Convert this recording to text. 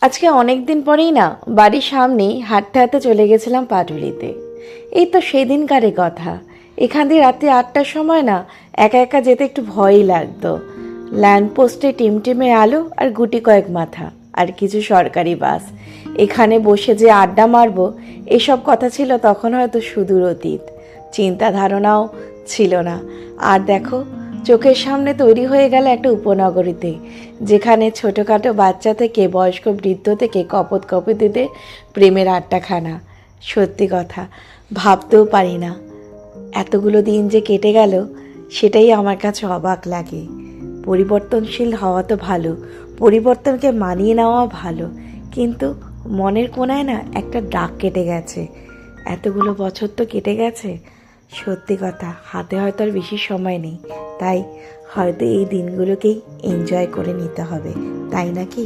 আজকে অনেক দিন পরেই না বাড়ির সামনেই হাঁটতে হাঁটতে চলে গেছিলাম পাটুলিতে। এই তো সেদিনকারে কথা। এখান দিয়ে রাত্রি 8টার সময় না একা একা যেতে একটু ভয়ই লাগতো। ল্যাম্পপোস্টে টিমটিমে আলো আর গুটি কয়েক মাথা আর কিছু সরকারি বাস। এখানে বসে যে আড্ডা মারবো এসব কথা ছিল তখন হয়তো সুদূর অতীত। চিন্তা ধারণাও ছিল না। আর দেখো, চোখের সামনে তৈরি হয়ে গেল একটা উপনগরীতে, যেখানে ছোটোখাটো বাচ্চা থেকে বয়স্ক বৃদ্ধ থেকে কপোত কপোতিদের প্রেমের আড্ডাখানা। সত্যি কথা, ভাবতেও পারি না এতগুলো দিন যে কেটে গেল, সেটাই আমার কাছে অবাক লাগে। পরিবর্তনশীল হওয়া তো ভালো, পরিবর্তনকে মানিয়ে নেওয়া ভালো, কিন্তু মনের কোণায় না একটা দাগ কেটে গেছে। এতগুলো বছর তো কেটে গেছে, সত্যি কথা হাতে হয়তো আর বেশি সময় নেই, তাই হয়তো এই দিনগুলোকেই এনজয় করে নিতে হবে, তাই নাকি?